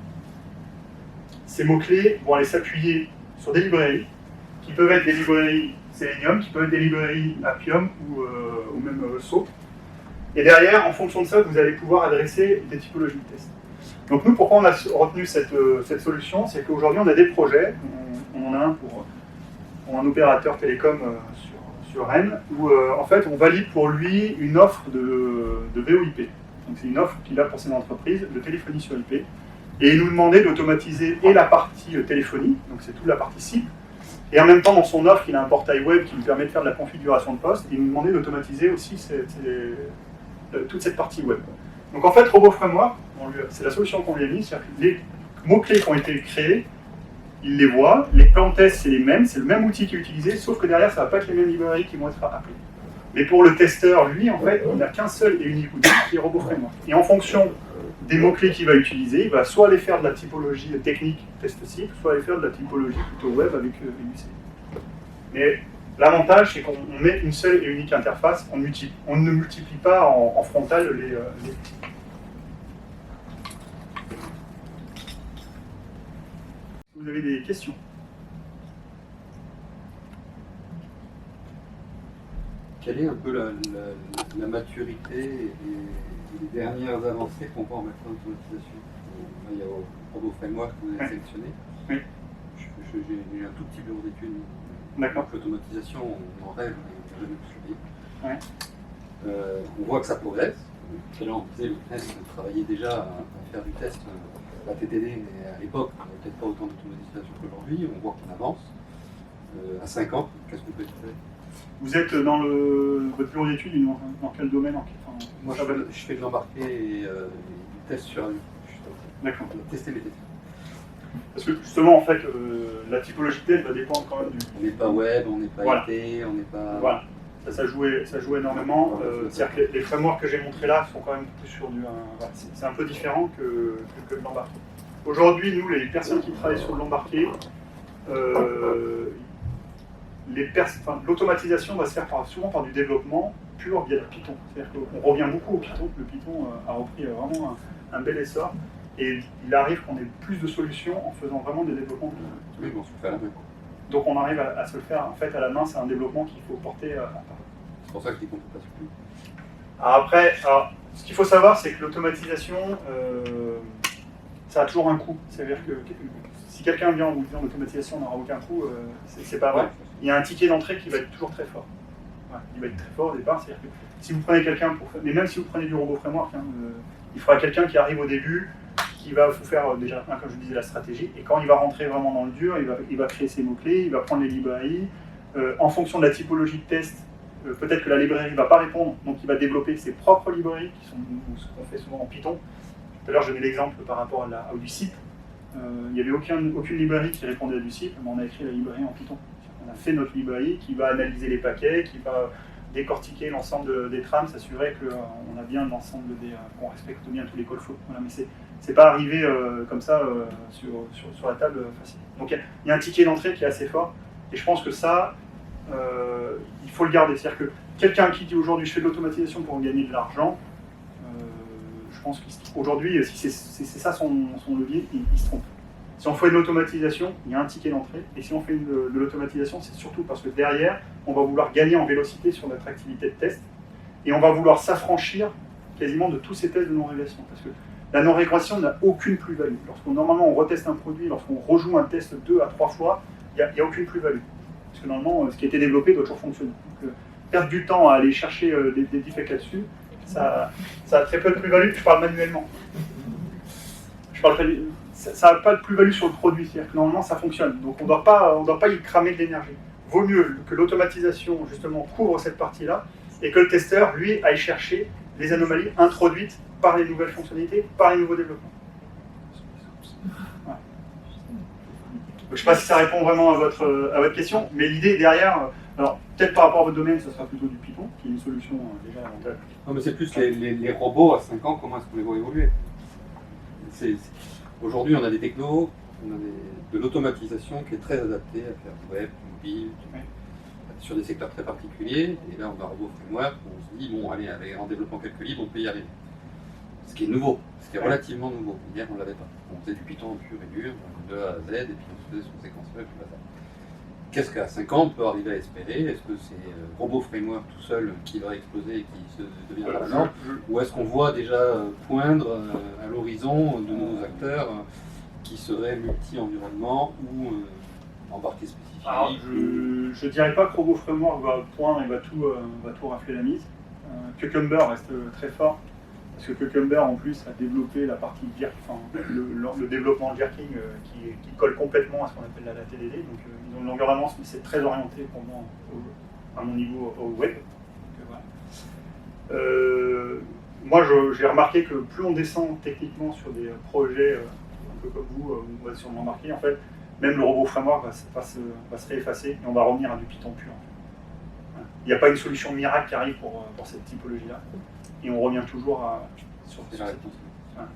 Ces mots-clés vont aller s'appuyer sur des librairies, qui peuvent être des librairies Selenium, qui peuvent être des librairies Appium ou même SOAP. Et derrière, en fonction de ça, vous allez pouvoir adresser des typologies de tests. Donc nous, pourquoi on a retenu cette solution, c'est qu'aujourd'hui, on a des projets, on en a un pour un opérateur télécom sur Rennes, où en fait, on valide pour lui une offre de VoIP. Donc c'est une offre qu'il a pour ses entreprises de téléphonie sur IP. Et il nous demandait d'automatiser et la partie téléphonie, donc c'est toute la partie SIP, et en même temps, dans son offre, il a un portail web qui lui permet de faire de la configuration de poste, et il nous demandait d'automatiser aussi toute cette partie web. Donc en fait, RoboFramework, c'est la solution qu'on lui a mise, c'est-à-dire que les mots-clés qui ont été créés, il les voit, les plans de test, c'est les mêmes, c'est le même outil qui est utilisé, sauf que derrière, ça ne va pas être les mêmes librairies qui vont être appelées. Mais pour le testeur, lui, en fait, il n'a qu'un seul et unique outil, qui est RoboFramework. Et en fonction des mots-clés qu'il va utiliser, il va soit aller faire de la typologie technique, test SIP, soit aller faire de la typologie plutôt web avec UC. Mais l'avantage, c'est qu'on met une seule et unique interface, on ne multiplie pas en frontal les outils. Vous avez des questions? Quelle est un peu la maturité et les dernières avancées qu'on voit en matière d'automatisation? Il y a RoboFramework que vous avez sélectionné. Oui. J'ai un tout petit bureau d'études. D'accord. L'automatisation, on en rêve, mais on n'a jamais pu surveiller. Ouais. On voit que ça progresse. Tout à l'heure, on disait, le test, on travaillait déjà à faire du test, la TTD, mais à l'époque, on n'avait peut-être pas autant d'automatisation qu'aujourd'hui. On voit qu'on avance. À 5 ans, qu'est-ce qu'on peut faire? Vous êtes dans votre bureau d'études, dans quel domaine? Moi, je fais de l'embarqué et du test sur avion. D'accord. Tester mes tests. Parce que justement, en fait, la typologie de test va dépendre quand même du... On n'est pas web, on n'est pas Voilà. IT, on n'est pas... Voilà, ça joue énormément. C'est-à-dire que les frameworks que j'ai montrés là sont quand même plus sur du... voilà, c'est un peu différent que de l'embarqué. Aujourd'hui, nous, les personnes qui travaillent sur de l'embarqué, l'automatisation va se faire souvent par du développement pur via le Python. C'est-à-dire qu'on revient beaucoup au Python. Le Python a repris vraiment un bel essor. Et il arrive qu'on ait plus de solutions en faisant vraiment des développements. Oui, bon, on se fait à la main. Donc on arrive à se le faire en fait à la main. C'est un développement qu'il faut porter à part. C'est pour ça que je dis qu'on ne peut pas se plus. Après, ce qu'il faut savoir, c'est que l'automatisation, ça a toujours un coût. C'est-à-dire que si quelqu'un vient en vous disant l'automatisation n'aura aucun coût, c'est pas vrai. Ouais. Il y a un ticket d'entrée qui va être toujours très fort. Ouais, il va être très fort au départ. C'est-à-dire que si vous prenez quelqu'un pour faire, mais même si vous prenez du RoboFramework, il faudra quelqu'un qui arrive au début, qui va vous faire déjà, comme je disais, la stratégie. Et quand il va rentrer vraiment dans le dur, il va créer ses mots-clés, il va prendre les librairies. En fonction de la typologie de test, peut-être que la librairie ne va pas répondre, donc il va développer ses propres librairies, qui sont ce qu'on fait souvent en Python. Tout à l'heure, je donnais l'exemple par rapport à du SIP. Il n'y avait aucune librairie qui répondait à du SIP, mais on a écrit la librairie en Python. On a fait notre librairie qui va analyser les paquets, qui va décortiquer l'ensemble des trames, s'assurer qu'on a bien l'ensemble qu'on respecte bien tous les call flows. Voilà, mais c'est pas arrivé comme ça sur la table facile. Donc il y a un ticket d'entrée qui est assez fort, et je pense que ça, il faut le garder. C'est-à-dire que quelqu'un qui dit aujourd'hui je fais de l'automatisation pour gagner de l'argent, je pense qu'aujourd'hui, si c'est ça son levier, il se trompe. Si on fait de l'automatisation, il y a un ticket d'entrée, et si on fait de l'automatisation, c'est surtout parce que derrière, on va vouloir gagner en vélocité sur notre activité de test, et on va vouloir s'affranchir quasiment de tous ces tests de non-régression. Parce que la non-régression n'a aucune plus-value. Normalement on reteste un produit, lorsqu'on rejoue un test 2 à 3 fois, il n'y a aucune plus-value. Parce que normalement, ce qui a été développé doit toujours fonctionner. Donc, perdre du temps à aller chercher des defects là-dessus, ça a très peu de plus-value, je parle manuellement. Ça n'a pas de plus-value sur le produit, c'est-à-dire que normalement ça fonctionne. Donc on ne doit pas y cramer de l'énergie. Vaut mieux que l'automatisation justement couvre cette partie-là et que le testeur, lui, aille chercher les anomalies introduites par les nouvelles fonctionnalités, par les nouveaux développements. Ouais. Je ne sais pas si ça répond vraiment à votre question, mais l'idée derrière, alors peut-être par rapport à votre domaine, ça sera plutôt du Python, qui est une solution déjà avantageuse. Non, mais c'est plus les robots à 5 ans, comment est-ce qu'on les voit évoluer? Aujourd'hui, on a des technos, on a de l'automatisation qui est très adaptée à faire du web, du mobile, sur des secteurs très particuliers. Et là, on a RoboFramework où on se dit, bon, allez, en développant quelques livres, on peut y arriver. Ce qui est nouveau, ce qui est relativement nouveau. Hier, on ne l'avait pas. On faisait du Python pur et dur, de A à Z, et puis on se faisait son séquenceur et tout ça. Qu'est-ce qu'à 5 ans on peut arriver à espérer? Est-ce que c'est Robot Framework tout seul qui va exploser et qui deviendra la norme? Ou est-ce qu'on voit déjà poindre à l'horizon de nos acteurs qui seraient multi-environnement ou embarqués spécifiques? Alors, je ne dirais pas que Robot Framework va point et va tout rafler la mise. Cucumber reste très fort, parce que Cucumber en plus a développé la partie le développement de jerking qui colle complètement à ce qu'on appelle la TDD. Donc ils ont une longueur d'avance, mais c'est très orienté pour moi, à mon niveau, au web. Donc, voilà. Moi j'ai remarqué que plus on descend techniquement sur des projets un peu comme vous, on va sûrement remarquer, en fait, même le Robot Framework va se réeffacer et on va revenir à du Python pur. Voilà. Il n'y a pas une solution miracle qui arrive pour cette typologie-là. Et on revient toujours sur C'est la réponse. Voilà.